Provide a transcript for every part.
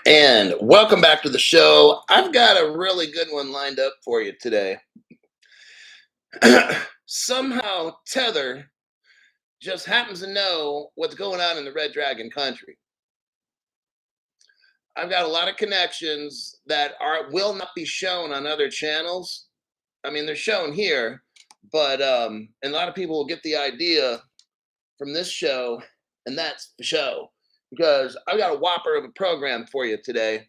And welcome back to the show. I've got a really good one lined up for you today. Somehow, Tether just happens to know what's going on in the Red Dragon country. I've got a lot of connections that will not be shown on other channels. I mean, they're shown here, but and a lot of people will get the idea from this show, and that's the show because I've got a whopper of a program for you today.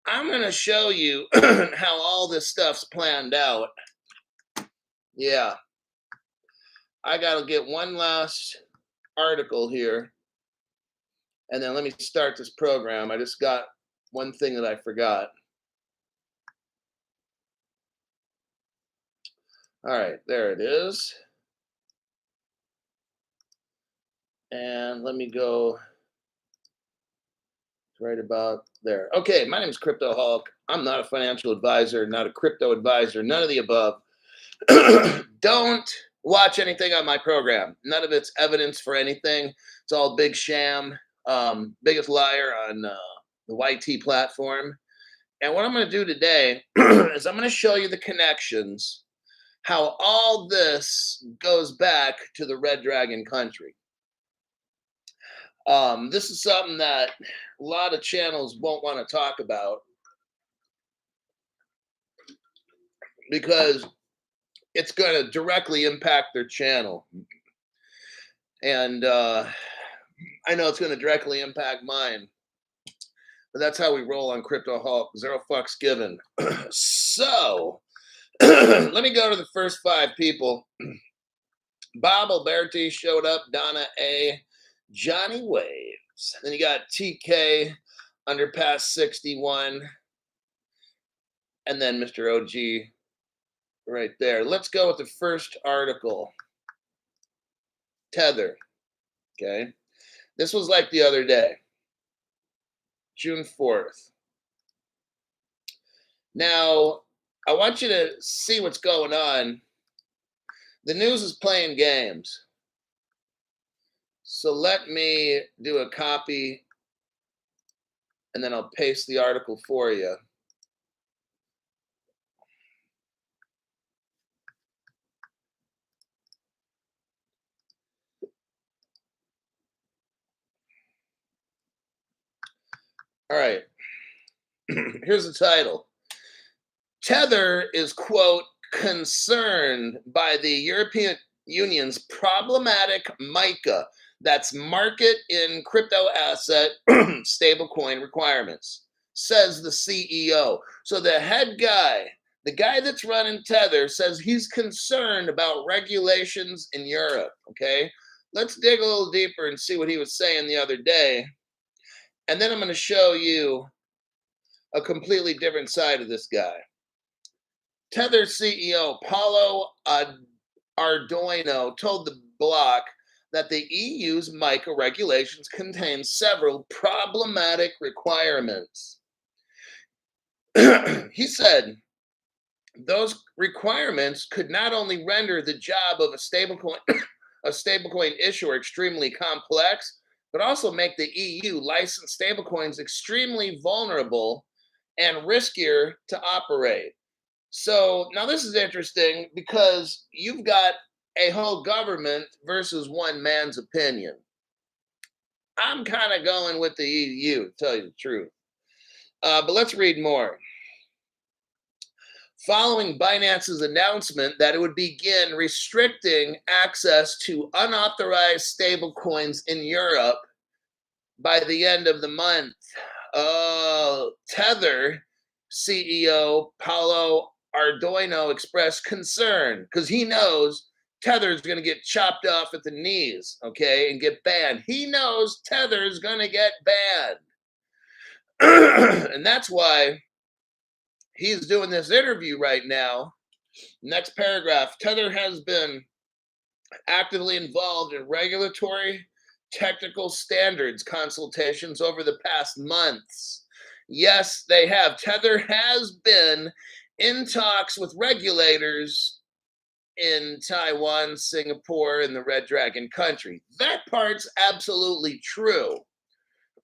I'm going to show you how all this stuff's planned out. Yeah. I got to get one last article here. And then let me start this program. I just got one thing that I forgot. All right, there it is. And let me go right about there. Okay, my name is Crypto Hulk. I'm not a financial advisor, not a crypto advisor, none of the above. Don't watch anything on my program. None of it's evidence for anything. It's all big sham. Biggest liar on the YT platform. And what I'm going to do today is I'm going to show you the connections, how all this goes back to the Red Dragon country. This is something that a lot of channels won't want to talk about because it's going to directly impact their channel. And I know it's going to directly impact mine. But that's how we roll on Crypto Hulk. 0 fucks given. So, let me go to the first 5 people. Bob Alberti showed up. Donna A. Johnny Waves. Then you got TK, Underpass 61. And then Mr. OG right there. Let's go with the first article. Tether. Okay. This was like the other day. June 4th. Now, I want you to see what's going on. The news is playing games. So let me do a copy and then I'll paste the article for you. All right. Here's the title. Tether is, quote, concerned by the European Union's problematic MiCA, that's market in crypto asset stablecoin requirements, says the CEO. So the head guy, the guy that's running Tether, says he's concerned about regulations in Europe, okay? Let's dig a little deeper and see what he was saying the other day. And then I'm going to show you a completely different side of this guy. Tether CEO Paulo Ardoino told the block that the EU's MiCA regulations contain several problematic requirements. He said those requirements could not only render the job of a stablecoin issuer extremely complex, but also make the EU licensed stablecoins extremely vulnerable and riskier to operate. So now this is interesting because you've got a whole government versus one man's opinion. I'm kind of going with the EU, to tell you the truth. But let's read more. Following Binance's announcement that it would begin restricting access to unauthorized stablecoins in Europe by the end of the month, Tether CEO Paulo Ardoino expressed concern because he knows Tether is going to get chopped off at the knees, okay, and get banned. He knows Tether is going to get banned. And that's why he's doing this interview right now. Next paragraph. Tether has been actively involved in regulatory technical standards consultations over the past months. Yes, they have. Tether has been in talks with regulators in Taiwan, Singapore, and the Red Dragon country. That part's absolutely true.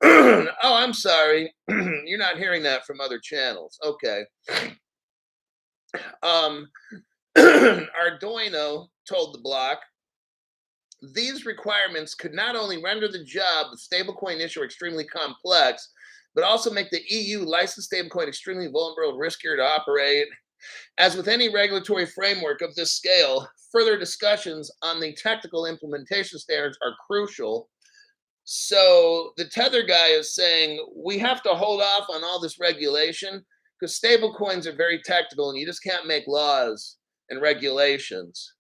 Oh, I'm sorry. You're not hearing that from other channels. Okay. Um, Arduino told the block these requirements could not only render the job of stablecoin issuer extremely complex, but also make the EU licensed stablecoin extremely vulnerable and riskier to operate. As with any regulatory framework of this scale, further discussions on the technical implementation standards are crucial. So the Tether guy is saying we have to hold off on all this regulation because stable coins are very technical and you just can't make laws and regulations.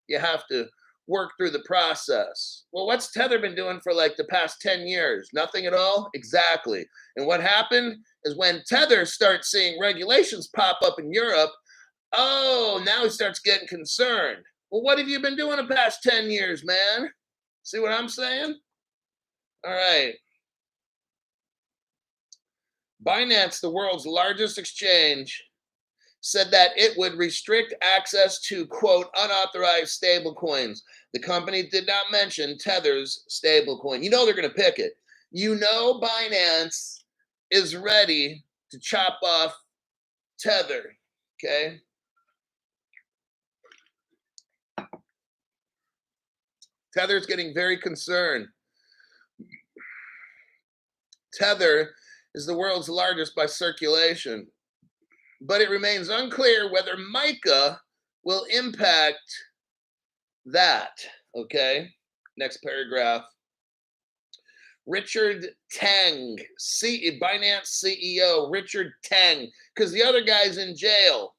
You have to work through the process. Well, what's Tether been doing for like the past 10 years? Nothing at all? Exactly. And what happened is when Tether starts seeing regulations pop up in Europe, oh, now he starts getting concerned. Well, what have you been doing the past 10 years, man? See what I'm saying? All right. Binance, the world's largest exchange, said that it would restrict access to, quote, unauthorized stablecoins. The company did not mention Tether's stablecoin. You know they're going to pick it. You know Binance is ready to chop off Tether, okay? Tether's getting very concerned. Tether is the world's largest by circulation, but it remains unclear whether MiCA will impact that. Okay, next paragraph. Richard Tang, Binance CEO, Richard Tang, because the other guy's in jail.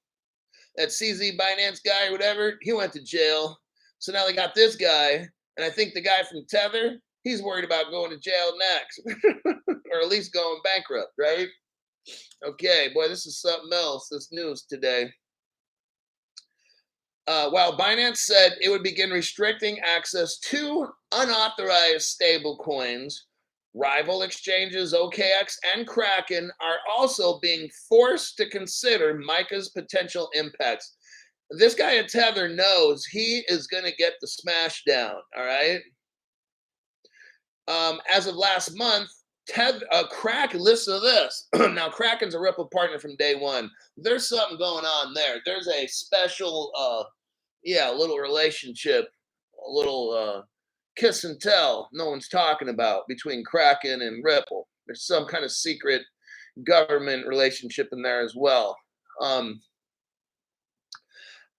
That CZ Binance guy or whatever, he went to jail. So now they got this guy, and I think the guy from Tether, he's worried about going to jail next, or at least going bankrupt, right? Okay, boy, this is something else, this news today. While Binance said it would begin restricting access to unauthorized stablecoins, rival exchanges OKX and Kraken are also being forced to consider MiCA's potential impacts. This guy at Tether knows he is going to get the smash down, all right? As of last month, Kraken, listen to this. Now, Kraken's a Ripple partner from day one. There's something going on there. There's a special, little relationship, a little kiss and tell no one's talking about between Kraken and Ripple. There's some kind of secret government relationship in there as well. I'm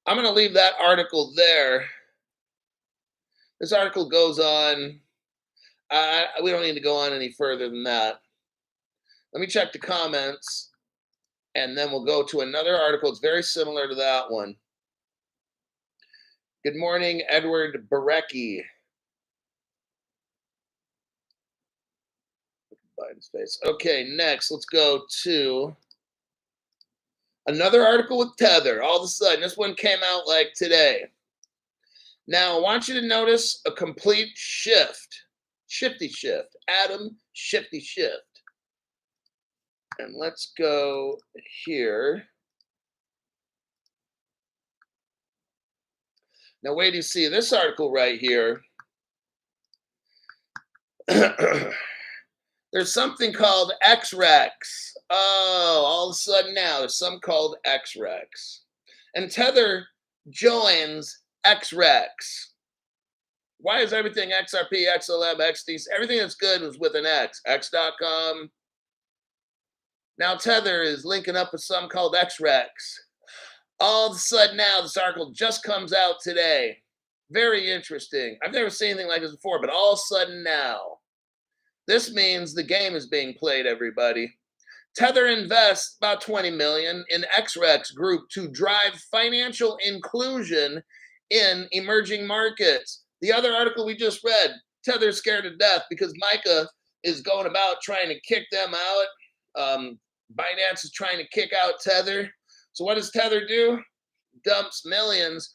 going to leave that article there. This article goes on. We don't need to go on any further than that. Let me check the comments, and then we'll go to another article. It's very similar to that one. Good morning, Edward Barecki. Biden's face. Okay, next, let's go to another article with Tether. All of a sudden, this one came out like today. Now, I want you to notice a complete shift. Shifty shift. Atom, shifty shift. And let's go here. Now, wait till you see this article right here. There's something called XREX. Oh, all of a sudden now there's something called XREX. And Tether joins XREX. Why is everything XRP, XLM, XDC, everything that's good was with an X? X.com. Now Tether is linking up with something called XREX. All of a sudden now this article just comes out today. Very interesting. I've never seen anything like this before, but all of a sudden now. This means the game is being played, everybody. Tether invests about 20 million in XREX Group to drive financial inclusion in emerging markets. The other article we just read, Tether's scared to death because MiCA is going about trying to kick them out. Binance is trying to kick out Tether. So what does Tether do? Dumps millions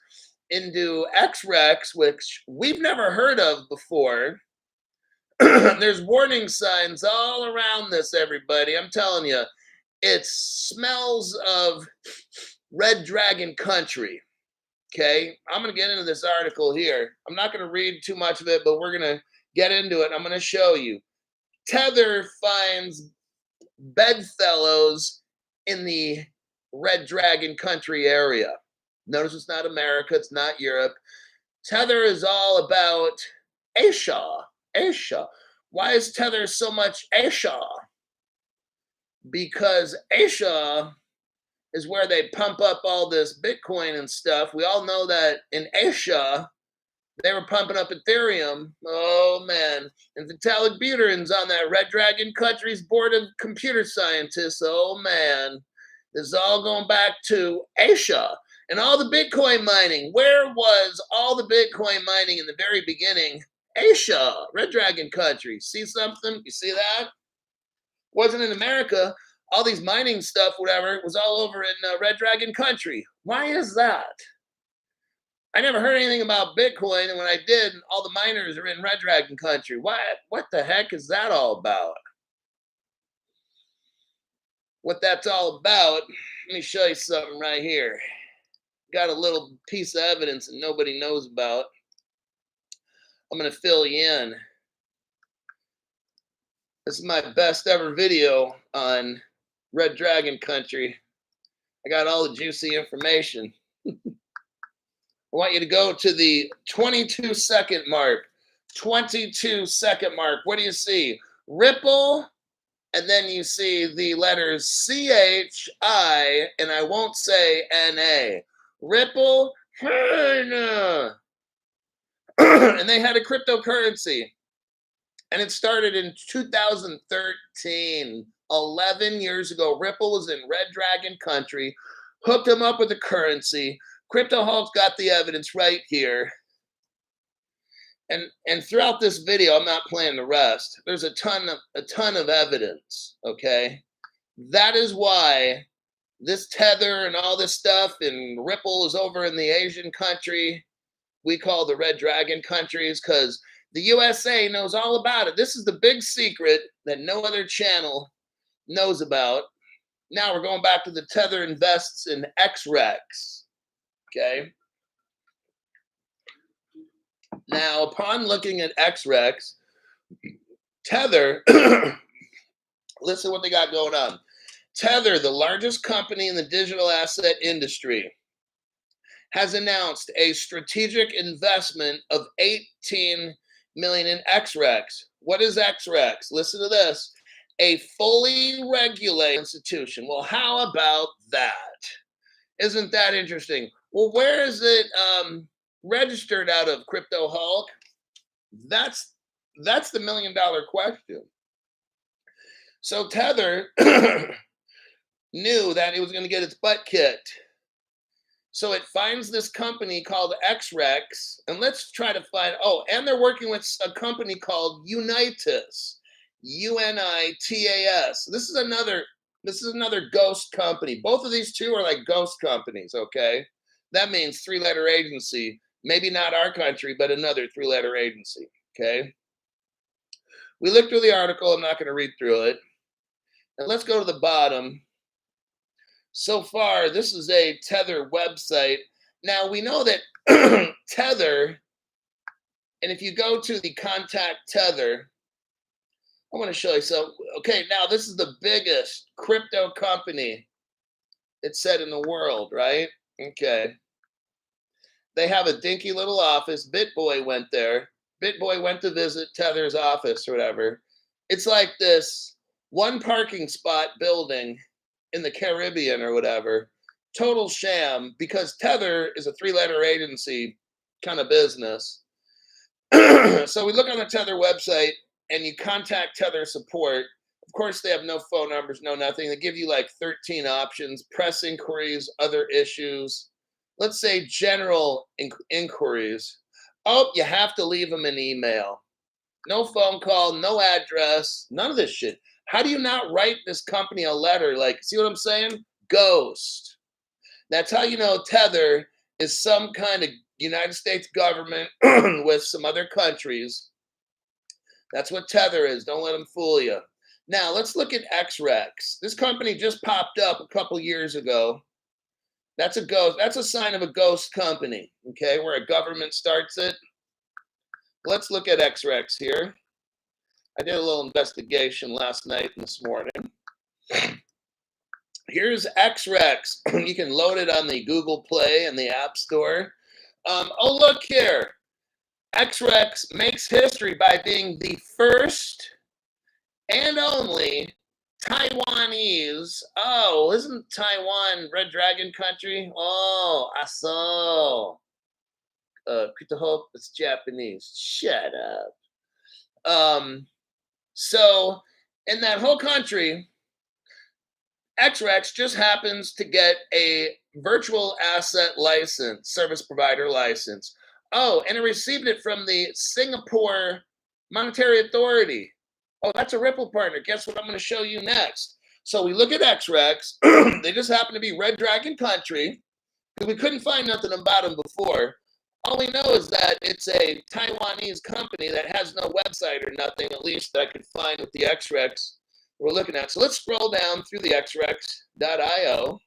into XREX, which we've never heard of before. There's warning signs all around this, everybody. I'm telling you, it smells of Red Dragon country. Okay, I'm going to get into this article here. I'm not going to read too much of it, but we're going to get into it. I'm going to show you. Tether finds bedfellows in the Red Dragon country area. Notice it's not America, it's not Europe. Tether is all about Asia. Asia. Why is Tether so much Asia? Because Asia is where they pump up all this Bitcoin and stuff. We all know that in Asia, they were pumping up Ethereum. Oh, man. And Vitalik Buterin's on that Red Dragon Country's board of computer scientists. Oh, man. This is all going back to Asia. And all the Bitcoin mining. Where was all the Bitcoin mining in the very beginning? Asia, Red Dragon Country. See something? You see that? Wasn't in America. All these mining stuff, whatever, it was all over in Red Dragon Country. Why is that? I never heard anything about Bitcoin, and when I did, all the miners are in Red Dragon Country. What the heck is that all about? What that's all about, let me show you something right here. Got a little piece of evidence that nobody knows about. I'm going to fill you in. This is my best ever video on Red Dragon Country. I got all the juicy information. I want you to go to the 22-second mark. 22-second mark. What do you see? Ripple, and then you see the letters CHI, and I won't say NA. Ripple, and they had a cryptocurrency. And it started in 2013, 11 years ago. Ripple was in Red Dragon Country, hooked them up with a currency. Crypto Hulk got the evidence right here. And throughout this video, I'm not playing the rest. There's a ton of evidence, okay? That is why this Tether and all this stuff and Ripple is over in the Asian country we call the Red Dragon countries, because the USA knows all about it. This is the big secret that no other channel knows about. Now we're going back to the Tether invests in XREX. Okay. Now, upon looking at XREX, Tether, listen what they got going on. Tether, the largest company in the digital asset industry, has announced a strategic investment of $18 million in XREX. What is XREX? Listen to this. A fully regulated institution. Well, how about that? Isn't that interesting? Well, where is it registered out of, Crypto Hulk? That's the $1 million question. So Tether knew that it was going to get its butt kicked. So it finds this company called XREX, and let's try to find, and they're working with a company called Unitus, UNITAS. This is another ghost company. Both of these two are like ghost companies, okay? That means three-letter agency. Maybe not our country, but another three-letter agency, okay? We looked through the article. I'm not going to read through it. And let's go to the bottom. So far, this is a Tether website. Now, we know that Tether, and if you go to the contact Tether, I want to show you. So, okay, now this is the biggest crypto company, it said, in the world, right? Okay. They have a dinky little office. BitBoy went there. BitBoy went to visit Tether's office or whatever. It's like this one parking spot building in the Caribbean or whatever. Total sham, because Tether is a three-letter agency kind of business. So we look on the Tether website and you contact Tether support. Of course, they have no phone numbers, no nothing. They give you like 13 options: press inquiries, other issues. Let's say general inquiries. Oh, you have to leave them an email. No phone call, no address, none of this shit. How do you not write this company a letter? Like, see what I'm saying? Ghost. That's how you know Tether is some kind of United States government with some other countries. That's what Tether is. Don't let them fool you. Now, let's look at XREX. This company just popped up a couple years ago. That's a ghost. That's a sign of a ghost company, okay, where a government starts it. Let's look at XREX here. I did a little investigation last night and this morning. Here's XREX. You can load it on the Google Play and the App Store. Oh, look here. XREX makes history by being the first and only Taiwanese. Oh, isn't Taiwan Red Dragon country? Oh, I saw. Hope it's Japanese. Shut up. So in that whole country, XREX just happens to get a virtual asset license, service provider license. Oh, and it received it from the Singapore Monetary Authority. Oh, that's a Ripple partner. Guess what I'm going to show you next? So we look at XREX. They just happen to be Red Dragon country because we couldn't find nothing about them before. All we know is that it's a Taiwanese company that has no website or nothing, at least that I could find with the XREX we're looking at. So let's scroll down through the xrex.io.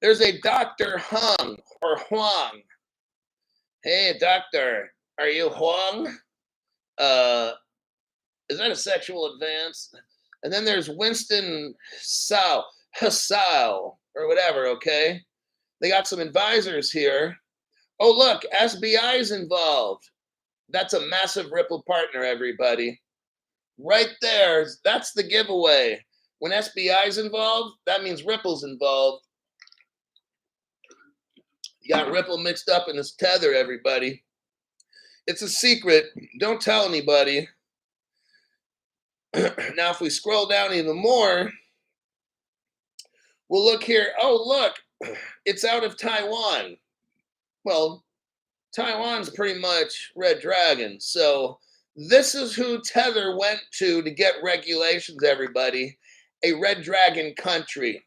There's a Dr. Hung or Huang. Hey, doctor, are you Huang? Is that a sexual advance? And then there's Winston Hassao, or whatever, okay? They got some advisors here. Oh, look, SBI's involved. That's a massive Ripple partner, everybody. Right there, that's the giveaway. When SBI's involved, that means Ripple's involved. You got Ripple mixed up in this Tether, everybody. It's a secret. Don't tell anybody. Now, if we scroll down even more, we'll look here. Oh, look, it's out of Taiwan. Well, Taiwan's pretty much Red Dragon. So this is who Tether went to get regulations, everybody. A Red Dragon country.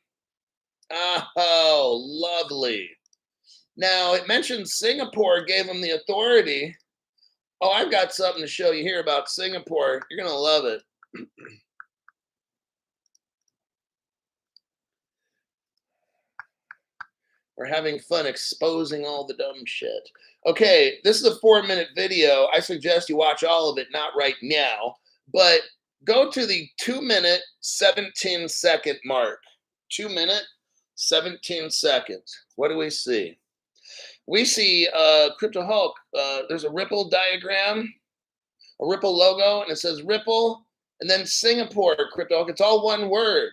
Oh, lovely. Now, it mentioned Singapore gave them the authority. Oh, I've got something to show you here about Singapore. You're going to love it. We're having fun exposing all the dumb shit. Okay, this is a 4-minute video. I suggest you watch all of it, not right now, but go to the 2-minute, 17-second mark. 2-minute, 17 seconds. What do we see? We see Crypto Hulk. There's a Ripple diagram, a Ripple logo, and it says Ripple, and then Singapore Crypto Hulk. It's all one word.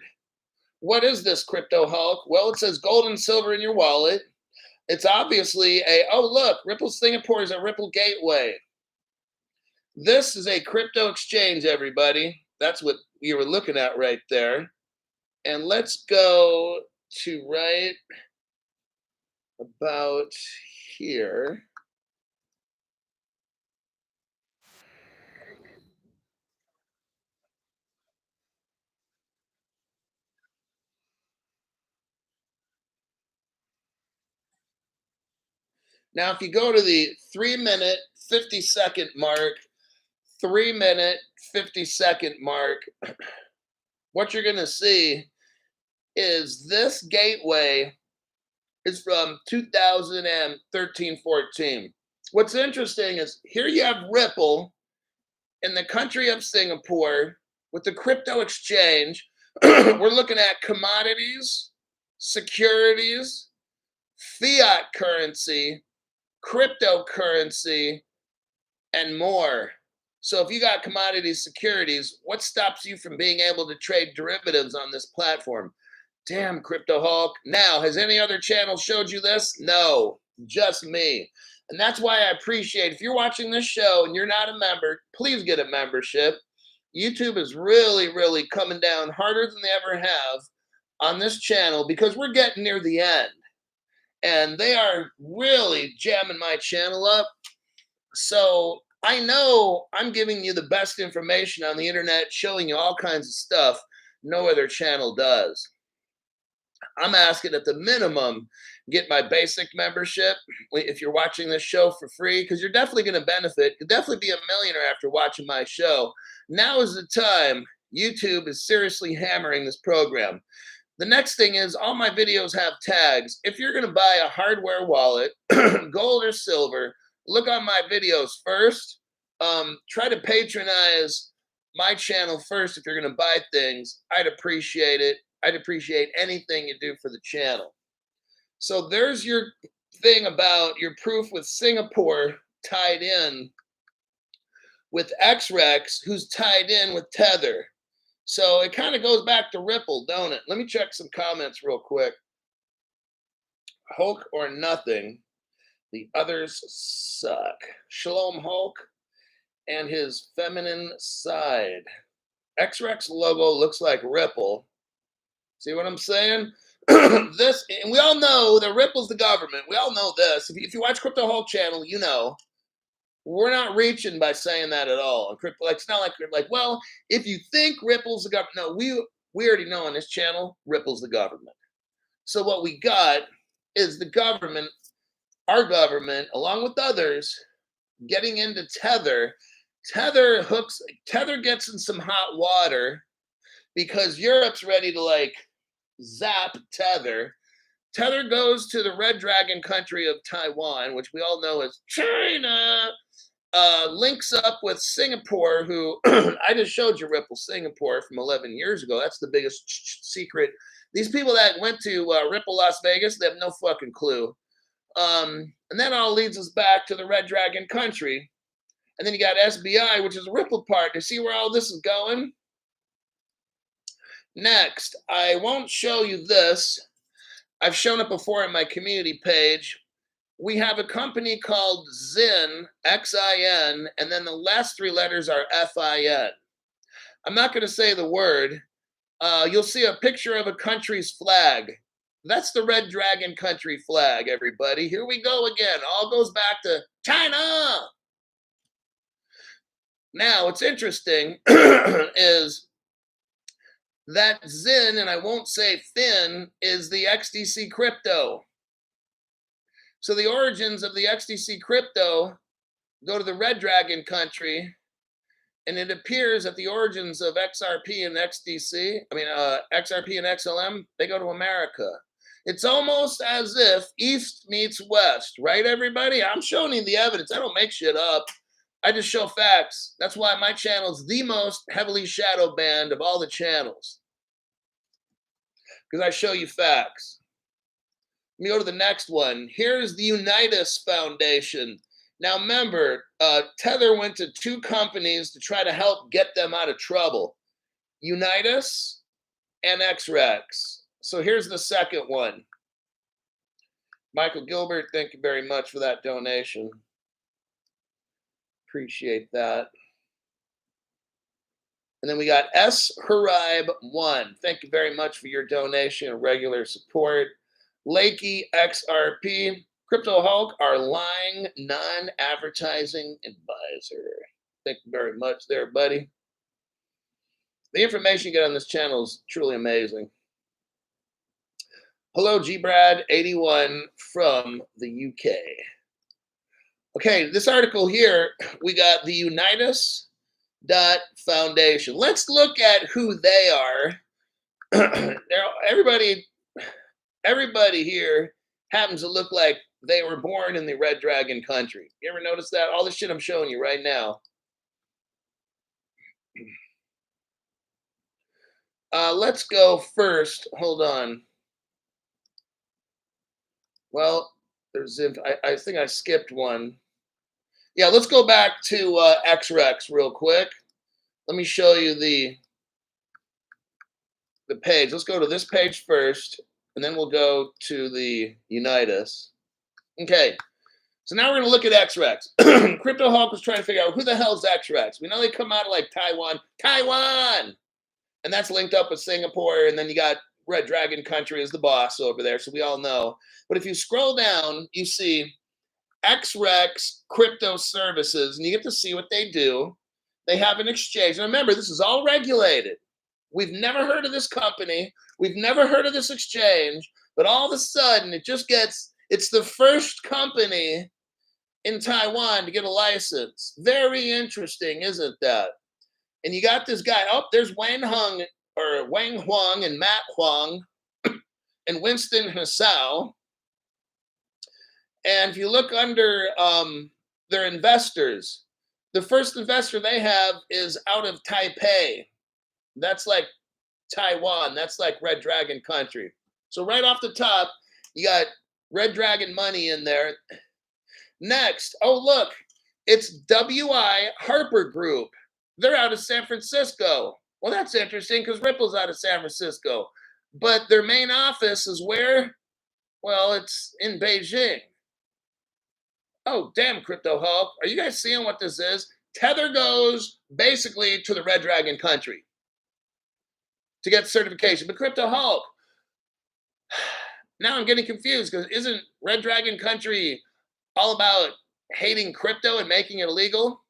What is this, Crypto Hulk? Well, it says gold and silver in your wallet. It's obviously oh, look, Ripple Singapore is a Ripple gateway. This is a crypto exchange, everybody. That's what you were looking at right there. And let's go to right about here. Now, if you go to the 3-minute, 50-second mark, 3-minute, 50-second mark, what you're going to see is this gateway is from 2013-14. What's interesting is here you have Ripple in the country of Singapore with the crypto exchange. We're looking at commodities, securities, fiat currency, cryptocurrency, and more. So if you got commodities, securities, what stops you from being able to trade derivatives on this platform? Damn, Crypto Hulk. Now, has any other channel showed you this? No, just me. And that's why I appreciate, if you're watching this show and you're not a member, please get a membership. YouTube is really, really coming down harder than they ever have on this channel because we're getting near the end. And they are really jamming my channel up. So I know I'm giving you the best information on the internet, showing you all kinds of stuff no other channel does. I'm asking at the minimum, get my basic membership if you're watching this show for free, because you're definitely going to benefit. You'll definitely be a millionaire after watching my show. Now is the time. YouTube is seriously hammering this program. The next thing is all my videos have tags. If you're going to buy a hardware wallet, gold or silver, look on my videos first. try to patronize my channel first if you're going to buy things. I'd appreciate it. I'd appreciate anything you do for the channel. So there's your thing about your proof with Singapore tied in with XREX, who's tied in with Tether. So it kind of goes back to Ripple, don't it? Let me check some comments real quick. Hulk or nothing. The others suck. Shalom Hulk and his feminine side. XREX logo looks like Ripple. See what I'm saying? This, and we all know that Ripple's the government. We all know this. If you watch Crypto Hulk channel, you know we're not reaching by saying that at all. Crypto, like, it's not like, well, if you think Ripple's the government, no, we already know on this channel Ripple's the government. So what we got is the government, our government, along with others, getting into Tether. Tether gets in some hot water because Europe's ready to like zap Tether. Tether goes to the red dragon country of Taiwan, which we all know as China, links up with Singapore, who I just showed you Ripple Singapore from 11 years ago. That's the biggest secret. These people that went to Ripple Las Vegas, they have no fucking clue. And that all leads us back to the red dragon country. And then you got SBI, which is a Ripple partner. See where all this is going? Next, I won't show you this. I've shown it before on my community page. We have a company called Zin, X-I-N, and then the last three letters are F-I-N. I'm not going to say the word. You'll see a picture of a country's flag. That's the red dragon country flag, everybody. Here we go again. All goes back to China. Now, what's interesting is that Zin, and I won't say Fin, is the XDC crypto. So the origins of the XDC crypto go to the red dragon country, and it appears that the origins of XRP and XDC, XRP and XLM, they go to America. It's almost as if East meets West, right, everybody? I'm showing you the evidence. I don't make shit up. I just show facts. That's why my channel is the most heavily shadow banned of all the channels, because I show you facts. Let me go to the next one. Here's the Unitus Foundation. Now remember, Tether went to two companies to try to help get them out of trouble. Unitus and XREX. So here's the second one. Michael Gilbert, thank you very much for that donation. Appreciate that. And then we got XREX1. Thank you very much for your donation and regular support. Lakey XRP. Crypto Hulk, our lying non-advertising advisor. Thank you very much there, buddy. The information you get on this channel is truly amazing. Hello, GBrad81 from the UK. Okay, this article here, we got the Unitus Foundation. Let's look at who they are. Everybody here happens to look like they were born in the red dragon country. You ever notice that? All the shit I'm showing you right now. Let's go first. Hold on. Well, I think I skipped one. Yeah, let's go back to XREX real quick. Let me show you the page. Let's go to this page first, and then we'll go to the Unitus. Okay, so now we're going to look at XREX. Crypto Hulk was trying to figure out who the hell is XREX. We know they come out of like Taiwan, and that's linked up with Singapore, and then you got Red Dragon Country as the boss over there, so we all know. But if you scroll down, you see XREX Crypto Services, and you get to see what they do. They have an exchange. And remember, this is all regulated. We've never heard of this company. We've never heard of this exchange. But all of a sudden, it's the first company in Taiwan to get a license. Very interesting, isn't that? And you got this guy. Oh, there's Wang Huang and Matt Huang and Winston Hassau. And if you look under their investors, The first investor they have is out of Taipei. That's like Taiwan. That's like Red Dragon country. So right off the top, you got Red Dragon money in there. Next, oh look, it's WI Harper Group. They're out of San Francisco. Well, that's interesting because Ripple's out of San Francisco. But their main office is where? Well, it's in Beijing. Oh, damn, Crypto Hulk. Are you guys seeing what this is? Tether goes basically to the Red Dragon country to get certification. But Crypto Hulk, now I'm getting confused because isn't Red Dragon country all about hating crypto and making it illegal?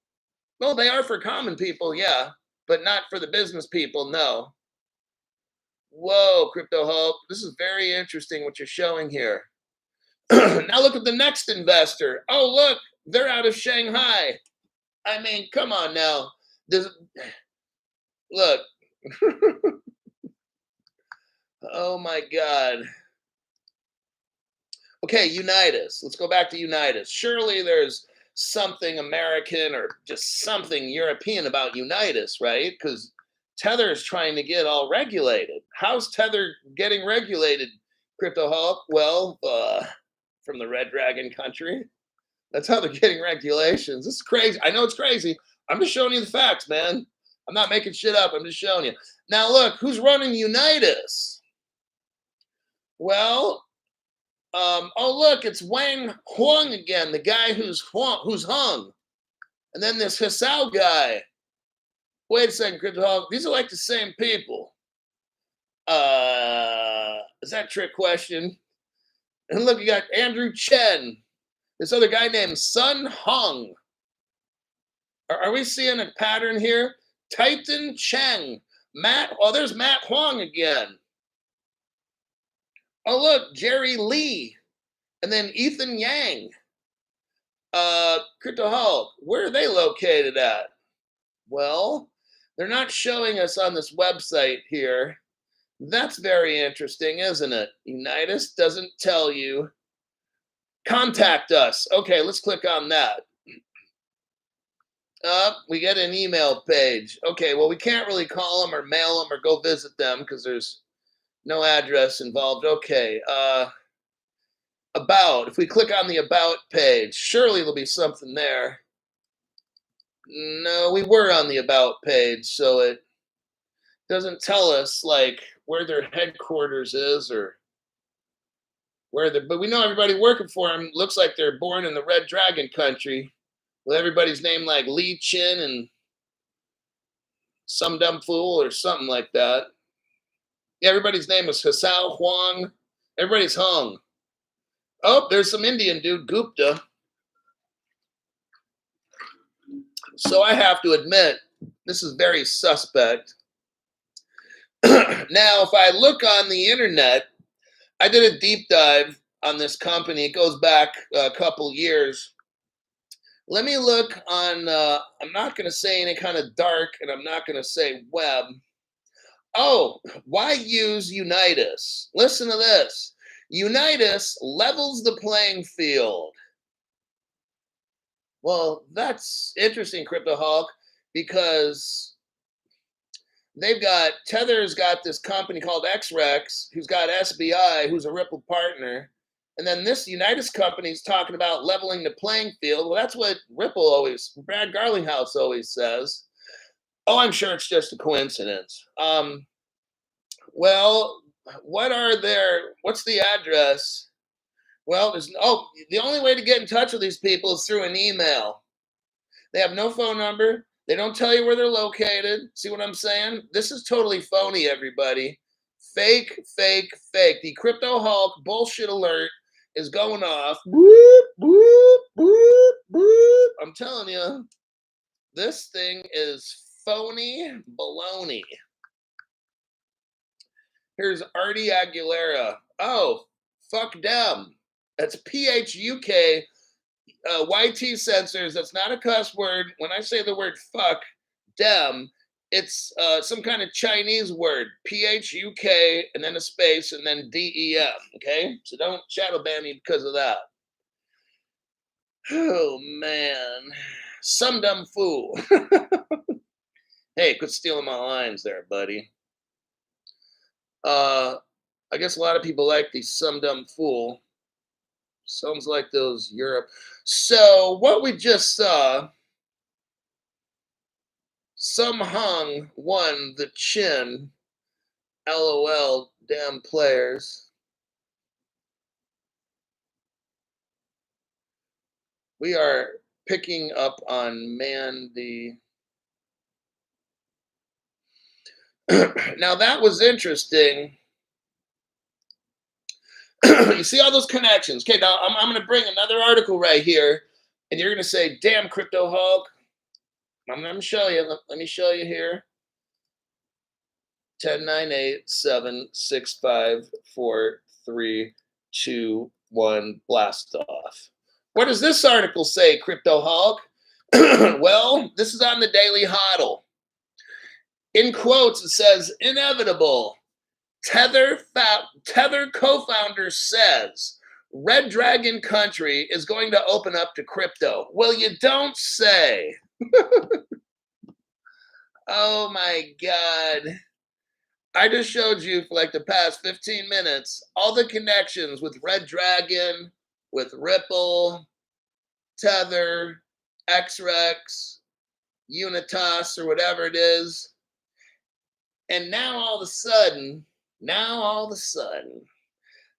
Well, they are for common people, yeah, but not for the business people, no. Whoa, Crypto Hulk, this is very interesting what you're showing here. Now look at the next investor. Oh, look, they're out of Shanghai. I mean, come on now. Look. Oh my God. Okay, Unitus. Let's go back to Unitus. Surely there's something American or just something European about Unitus, right? Because Tether is trying to get all regulated. How's Tether getting regulated, Crypto Hulk? Well, from the Red Dragon country. That's how they're getting regulations. This is crazy. I know it's crazy. I'm just showing you the facts, man. I'm not making shit up. I'm just showing you. Now, look, who's running Unitus? Well, oh, look, it's Wang Huang again, the guy who's hung. And then this Hassao guy. Wait a second, Crypto Hulk. These are like the same people. Is that a trick question? And look, you got Andrew Chen. This other guy named Sun Hung. Are we seeing a pattern here? Titan Cheng. Matt, oh, there's Matt Huang again. Oh, look, Jerry Lee. And then Ethan Yang. Crypto Hulk, where are they located at? Well, they're not showing us on this website here. That's very interesting, isn't it? Unitus doesn't tell you. Contact us. Okay, let's click on that. We get an email page. Okay, well, we can't really call them or mail them or go visit them because there's no address involved. Okay, about. If we click on the about page, surely there'll be something there. No, we were on the about page, so it doesn't tell us like where their headquarters is or where they're, but we know everybody working for them looks like they're born in the Red Dragon country with everybody's name like Li Chin and some dumb fool or something like that. Yeah, everybody's name is Hassao Huang. Everybody's hung. Oh, there's some Indian dude, Gupta. So I have to admit, this is very suspect. Now, if I look on the internet, I did a deep dive on this company. It goes back a couple years. Let me look on, I'm not going to say any kind of dark, and I'm not going to say web. Oh, why use Unitus? Listen to this. Unitus levels the playing field. Well, that's interesting, Crypto Hulk, because they've got, Tether's got this company called XREX, who's got SBI, who's a Ripple partner. And then this Unitus company is talking about leveling the playing field. Well, that's what Ripple always, Brad Garlinghouse always says. Oh, I'm sure it's just a coincidence. Well, what's the address? Well, the only way to get in touch with these people is through an email. They have no phone number. They don't tell you where they're located. See what I'm saying? This is totally phony, everybody. Fake, fake, fake. The Crypto Hulk bullshit alert is going off. Boop, boop, boop, boop. I'm telling you, this thing is phony baloney. Here's Artie Aguilera. Oh, fuck them. That's PHUK. YT censors. That's not a cuss word. When I say the word fuck dem, it's some kind of Chinese word. PHUK and then a space and then DEM. Okay? So don't shadow ban me because of that. Oh, man. Some dumb fool. Hey, quit stealing my lines there, buddy. Uh, I guess a lot of people like the some dumb fool. Sounds like those Europe. So what we just saw, some hung won the chin. LOL, damn players. We are picking up on Mandy. Now that was interesting. You see all those connections. Okay, now I'm going to bring another article right here, and you're going to say, "Damn, Crypto Hulk." I'm going to show you. Let me show you here. 10, 9, 8, 7, 6, 5, 4, 3, 2, 1, blast off. What does this article say, Crypto Hulk? Well, this is on the Daily Hodl. In quotes, it says, inevitable. Tether co-founder says Red Dragon country is going to open up to crypto. Well, you don't say. Oh my God. I just showed you for like the past 15 minutes all the connections with Red Dragon, with Ripple, Tether, XREX, Unitus, or whatever it is. And now all of a sudden,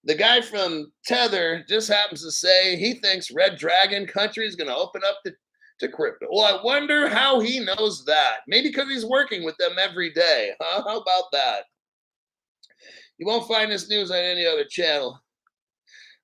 the guy from Tether just happens to say he thinks Red Dragon country is going to open up to crypto. Well, I wonder how he knows that. Maybe because he's working with them every day. Huh? How about that? You won't find this news on any other channel.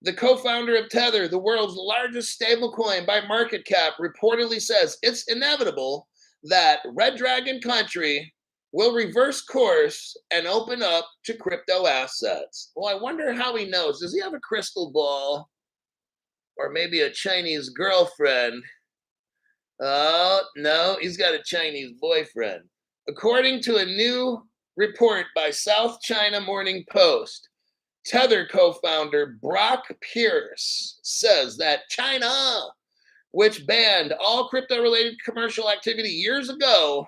The co-founder of Tether, the world's largest stablecoin by market cap, reportedly says it's inevitable that Red Dragon country will reverse course and open up to crypto assets. Well, I wonder how he knows. Does he have a crystal ball? Or maybe a Chinese girlfriend? Oh, no, he's got a Chinese boyfriend. According to a new report by South China Morning Post, Tether co-founder Brock Pierce says that China, which banned all crypto-related commercial activity years ago,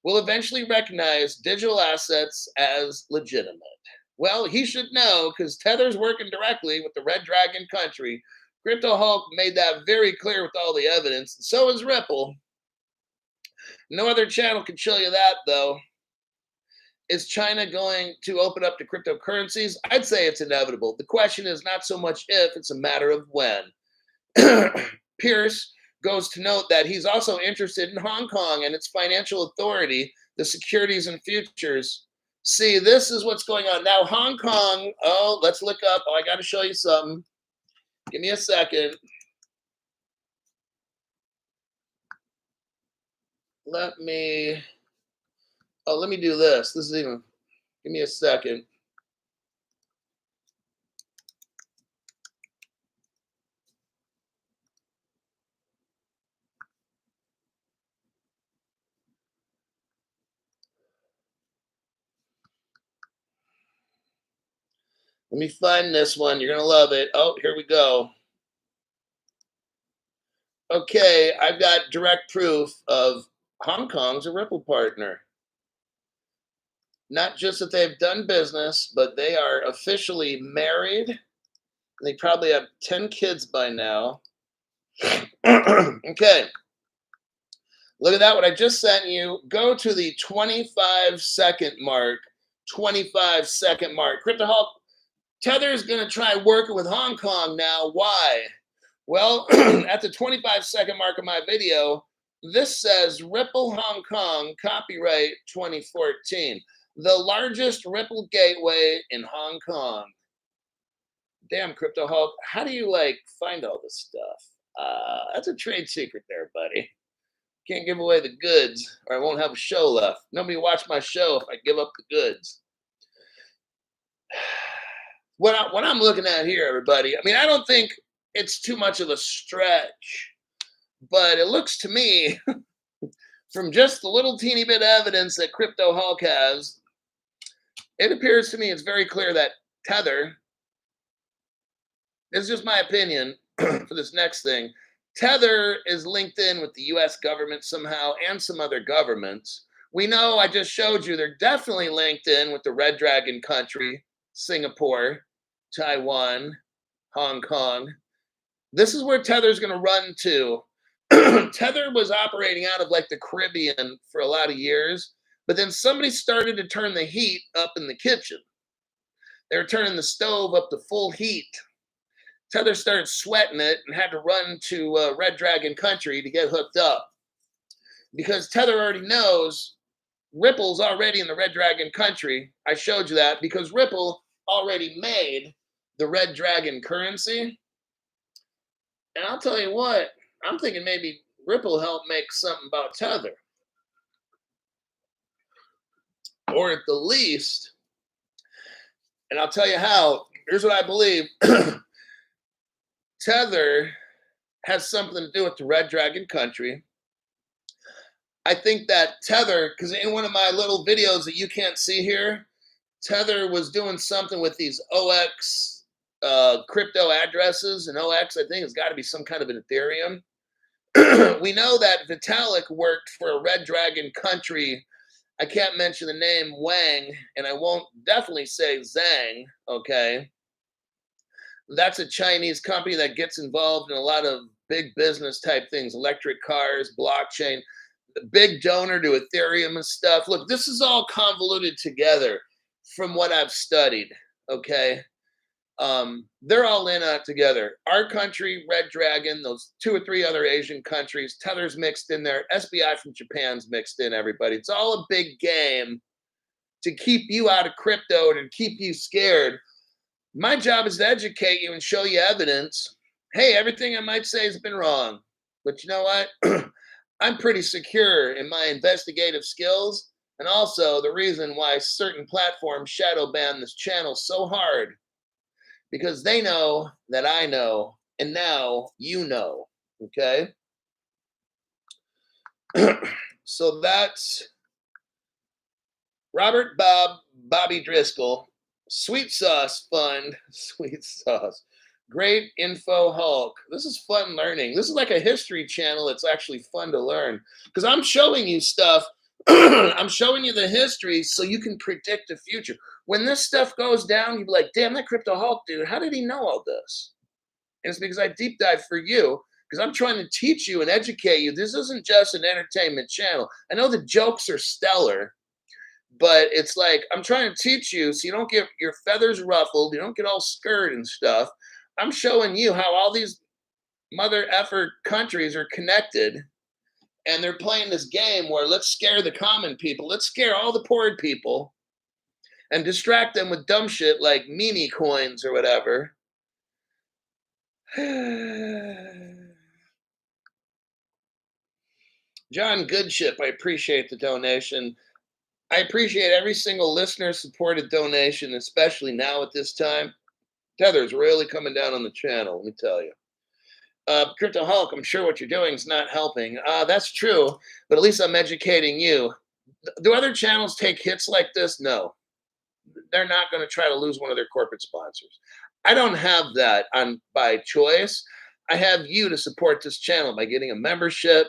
will eventually recognize digital assets as legitimate. Well, he should know because Tether's working directly with the Red Dragon country. Crypto Hulk made that very clear with all the evidence. So is Ripple. No other channel can show you that, though. Is China going to open up to cryptocurrencies? I'd say it's inevitable. The question is not so much if, it's a matter of when. Pierce goes to note that he's also interested in Hong Kong and its financial authority, the Securities and Futures. See, this is what's going on. Now, Hong Kong, let's look up. I got to show you something. Give me a second. Let me do this. Give me a second. Let me find this one. You're going to love it. Oh, here we go. Okay, I've got direct proof of Hong Kong's a Ripple partner. Not just that they've done business, but they are officially married. They probably have 10 kids by now. Okay. Look at that, what I just sent you. Go to the 25-second mark. 25-second mark. Crypto Hulk, Tether is going to try working with Hong Kong now. Why? Well, at the 25-second mark of my video, this says Ripple Hong Kong, copyright 2014. The largest Ripple gateway in Hong Kong. Damn, Crypto Hulk, how do you find all this stuff? That's a trade secret there, buddy. Can't give away the goods or I won't have a show left. Nobody watch my show if I give up the goods. What I'm looking at here, everybody, I mean, I don't think it's too much of a stretch, but it looks to me from just the little teeny bit of evidence that Crypto Hulk has, it appears to me it's very clear that Tether, this is just my opinion for this next thing, Tether is linked in with the US government somehow and some other governments. We know, I just showed you, they're definitely linked in with the Red Dragon country, Singapore, Taiwan, Hong Kong. This is where Tether's going to run to. Tether was operating out of like the Caribbean for a lot of years, but then somebody started to turn the heat up in the kitchen. They were turning the stove up to full heat. Tether started sweating it and had to run to Red Dragon country to get hooked up. Because Tether already knows Ripple's already in the Red Dragon country. I showed you that because Ripple already made the Red Dragon currency. And I'll tell you what, I'm thinking maybe Ripple helped make something about Tether. Or at the least, and I'll tell you how, here's what I believe. Tether has something to do with the Red Dragon country. I think that Tether, because in one of my little videos that you can't see here, Tether was doing something with these OX crypto addresses, and OX, I think, has got to be some kind of an Ethereum. We know that Vitalik worked for a Red Dragon country. I can't mention the name Wang, and I won't definitely say Zhang, okay? That's a Chinese company that gets involved in a lot of big business type things, electric cars, blockchain, the big donor to Ethereum and stuff. Look, this is all convoluted together from what I've studied, okay? They're all in on it together. Our country, Red Dragon, those 2 or 3 other Asian countries, Tether's mixed in there, SBI from Japan's mixed in, everybody. It's all a big game to keep you out of crypto and keep you scared. My job is to educate you and show you evidence. Hey, everything I might say has been wrong. But you know what? I'm pretty secure in my investigative skills, and also the reason why certain platforms shadow ban this channel so hard, because they know that I know, and now you know, okay? So that's Robert Bobby Driscoll, Sweet Sauce Fund, Sweet Sauce. Great Info Hulk. This is fun learning. This is like a history channel. It's actually fun to learn because I'm showing you stuff. I'm showing you the history so you can predict the future. When this stuff goes down, you'll be like, damn, that Crypto Hulk dude, how did he know all this? And it's because I deep dive for you because I'm trying to teach you and educate you. This isn't just an entertainment channel. I know the jokes are stellar, but it's like I'm trying to teach you so you don't get your feathers ruffled. You don't get all scared and stuff. I'm showing you how all these mother effer countries are connected, and they're playing this game where let's scare the common people. Let's scare all the poor people and distract them with dumb shit like meme coins or whatever. John Goodship, I appreciate the donation. I appreciate every single listener-supported donation, especially now at this time. Tether's really coming down on the channel, let me tell you. Crypto Hulk, I'm sure what you're doing is not helping. That's true, but at least I'm educating you. Do other channels take hits like this? No. They're not going to try to lose one of their corporate sponsors. I don't have that by choice. I have you to support this channel by getting a membership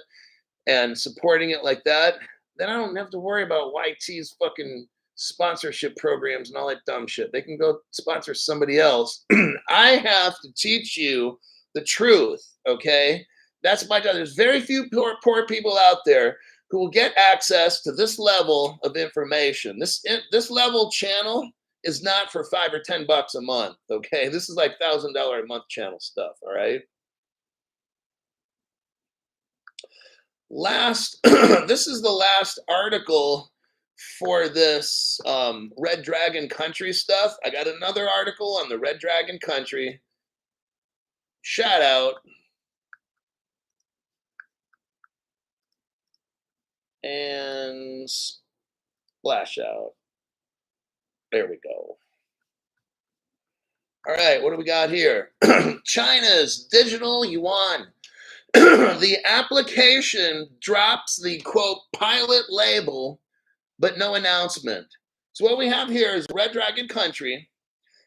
and supporting it like that. Then I don't have to worry about YT's fucking sponsorship programs and all that dumb shit. They can go sponsor somebody else. I have to teach you the truth, okay? That's my job. There's very few poor people out there who will get access to this level of information. This level channel is not for $5 or $10 a month, okay? This is like $1,000 a month channel stuff, all right? This is the last article for this Red Dragon country stuff. I got another article on the Red Dragon country. Shout out. And splash out. There we go. All right, what do we got here? China's digital yuan. The application drops the, quote, pilot label, but no announcement. So what we have here is Red Dragon country.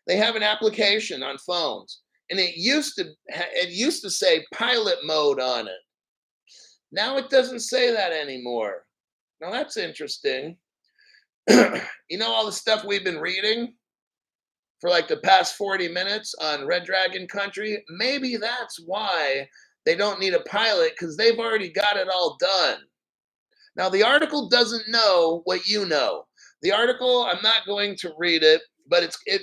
They have an application on phones. and it used to say pilot mode on it. Now it doesn't say that anymore. Now that's interesting. You know all the stuff we've been reading for like the past 40 minutes on Red Dragon Country? Maybe that's why they don't need a pilot, because they've already got it all done. Now, the article doesn't know what you know. The article, I'm not going to read it, but it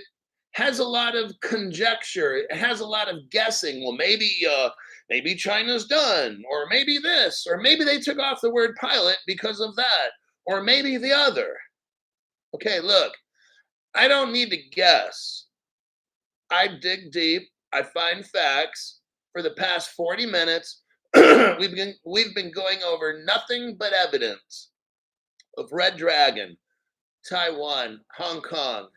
has a lot of conjecture. It has a lot of guessing. Well, maybe China's done, or maybe this, or maybe they took off the word pilot because of that, or maybe the other. Okay, look, I don't need to guess. I dig deep. I find facts. For the past 40 minutes, we've been going over nothing but evidence of Red Dragon, Taiwan, Hong Kong,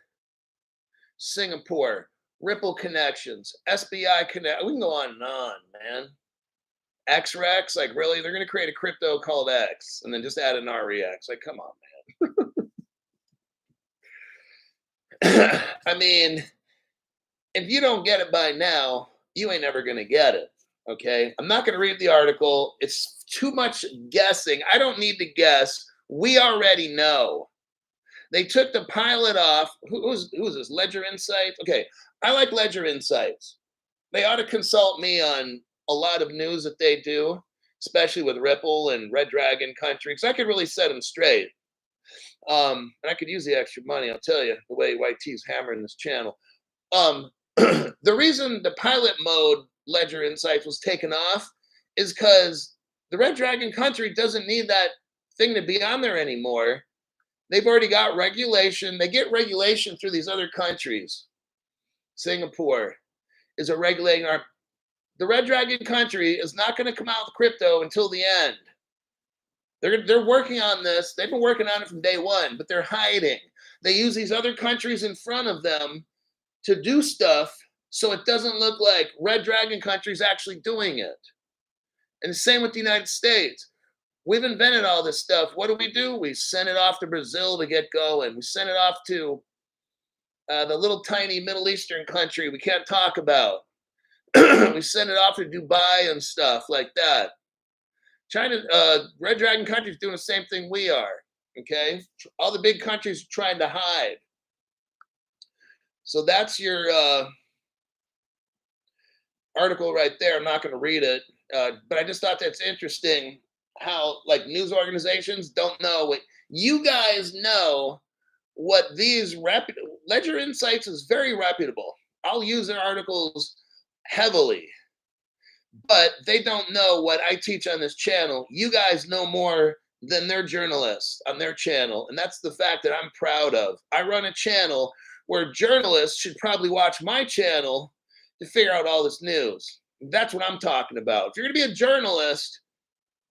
Singapore, Ripple connections, SBI connect. We can go on and on, man. XREX, like really, they're going to create a crypto called X and then just add an REX. Like, come on, man. I mean, if you don't get it by now, you ain't never going to get it. Okay, I'm not going to read the article. It's too much guessing. I don't need to guess. We already know. They took the pilot off. Who's this? Ledger Insights? Okay, I like Ledger Insights. They ought to consult me on a lot of news that they do, especially with Ripple and Red Dragon Country, because I could really set them straight. And I could use the extra money, I'll tell you, the way YT's hammering this channel. The reason the pilot mode Ledger Insights was taken off is because the Red Dragon Country doesn't need that thing to be on there anymore. They've already got regulation. They get regulation through these other countries. Singapore is a regulating arm. The Red Dragon Country is not going to come out with crypto until the end. They're working on this. They've been working on it from day one, but they're hiding. They use these other countries in front of them to do stuff so it doesn't look like Red Dragon Country is actually doing it. And the same with the United States. We've invented all this stuff. What do? We send it off to Brazil to get going. We send it off to the little tiny Middle Eastern country we can't talk about. We send it off to Dubai and stuff like that. China, Red Dragon Country is doing the same thing we are. Okay? All the big countries are trying to hide. So that's your article right there. I'm not going to read it, but I just thought that's interesting how like news organizations don't know what you guys know. What these Ledger Insights is very reputable. I'll use their articles heavily, but they don't know what I teach on this channel. You guys know more than their journalists on their channel, and that's the fact that I'm proud of. I run a channel where journalists should probably watch my channel to figure out all this news. That's what I'm talking about. If you're going to be a journalist,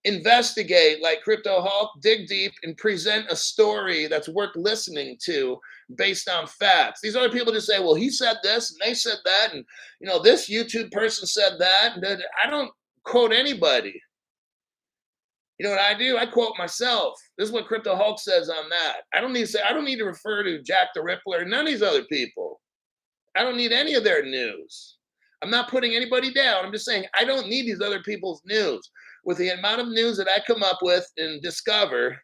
investigate like Crypto Hulk, dig deep, and present a story that's worth listening to based on facts. These other people just say, well, he said this and they said that, and this YouTube person said that. And I don't quote anybody. You know what I do? I quote myself. This is what Crypto Hulk says on that. I don't need to refer to Jack the Rippler, none of these other people. I don't need any of their news. I'm not putting anybody down. I'm just saying I don't need these other people's news. With the amount of news that I come up with and discover,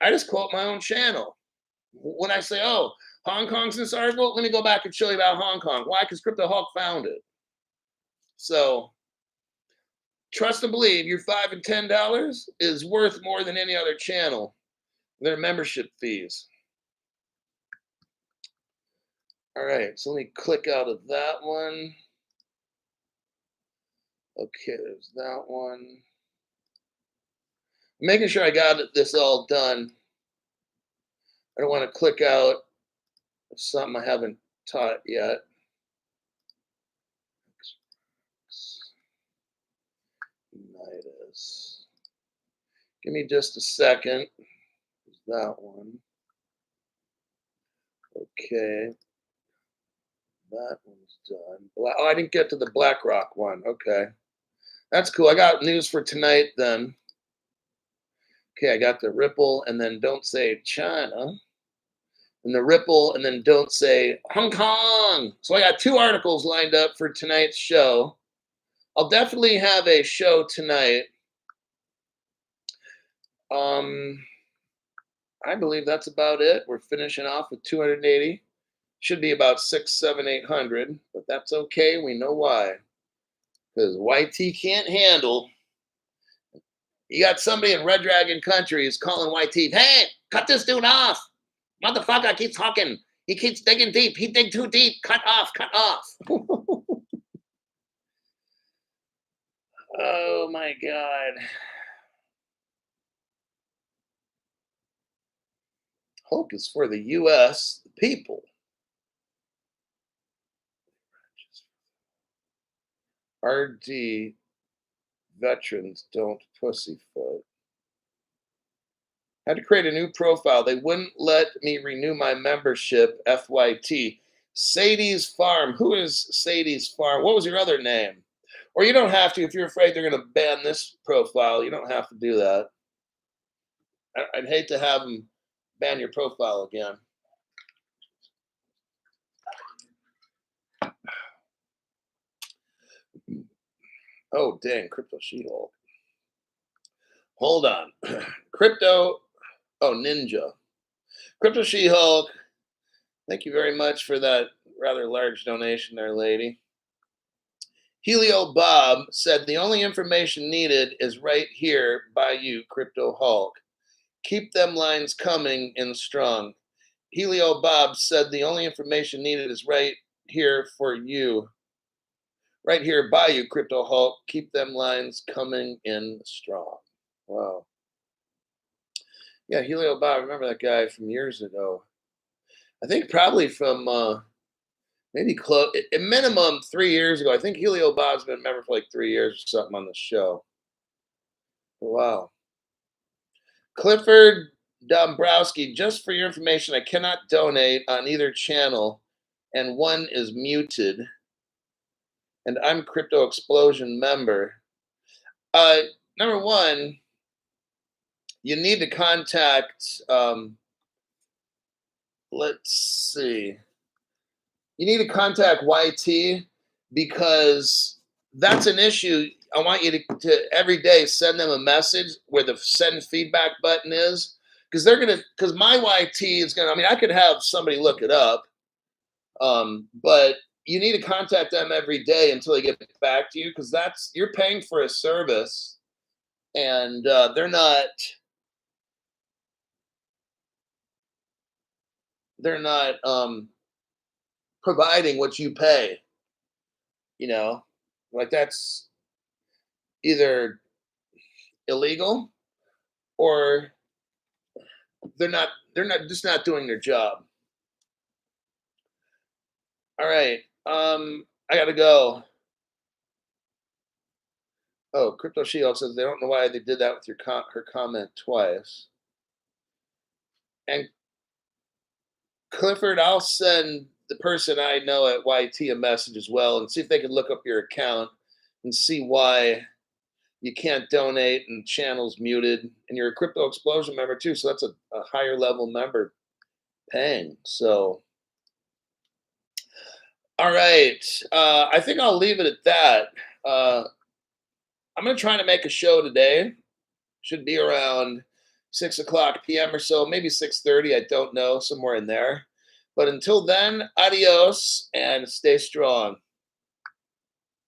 I just quote my own channel. When I say, oh, Hong Kong's in this article, let me go back and show you about Hong Kong. Why? Because Crypto Hulk found it. So trust and believe your $5 and $10 is worth more than any other channel. Their membership fees. All right, so let me click out of that one. Okay, there's that one. Making sure I got this all done. I don't want to click out of something I haven't taught yet. Unitus. Give me just a second. There's that one. Okay. That one's done. Oh, I didn't get to the BlackRock one. Okay. That's cool. I got news for tonight then. Okay, I got the Ripple, and then don't say China. and the Ripple, and then don't say Hong Kong. So I got 2 articles lined up for tonight's show. I'll definitely have a show tonight. I believe that's about it. We're finishing off with 280. Should be about 6, 7, 800, but that's okay. We know why. Because YT can't handle. You got somebody in Red Dragon Country who's calling YT, hey, cut this dude off. Motherfucker keeps talking. He keeps digging deep. He dig too deep. Cut off, cut off. Oh my God. Hulk is for the US people. RD veterans don't pussyfoot. Had to create a new profile. They wouldn't let me renew my membership. FYT. Sadie's Farm. Who is Sadie's Farm? What was your other name? Or you don't have to if you're afraid they're going to ban this profile. You don't have to do that. I'd hate to have them ban your profile again. Oh, dang. Crypto She-Hulk. Hold on. Crypto. Oh, Ninja. Crypto She-Hulk. Thank you very much for that rather large donation there, lady. Helio Bob said the only information needed is right here by you, Crypto Hulk. Keep them lines coming in strong. Helio Bob said the only information needed is right here for you. Right here by you, Crypto Hulk. Keep them lines coming in strong. Wow. Yeah, Helio Bob. I remember that guy from years ago. I think probably from maybe close, at minimum 3 years ago. I think Helio Bob's been a member for like 3 years or something on the show. Wow. Clifford Dombrowski, just for your information, I cannot donate on either channel, and one is muted. And I'm Crypto Explosion member. Number one, you need to contact, let's see. You need to contact YT because that's an issue. I want you to every day send them a message where the send feedback button is, because because my YT is gonna. I mean, I could have somebody look it up, but you need to contact them every day until they get back to you, because you're paying for a service, and they're not providing what you pay. Like that's either illegal or they're just not doing their job. All right. I gotta go. Oh, Crypto Shield says they don't know why they did that with her comment twice. And Clifford, I'll send the person I know at YT a message as well and see if they can look up your account and see why you can't donate and channel's muted. And you're a Crypto Explosion member too, so that's a higher level member paying. So, all right. I think I'll leave it at that. I'm going to try to make a show today. Should be around 6 o'clock p.m. or so, maybe 6:30. I don't know, somewhere in there. But until then, adios and stay strong.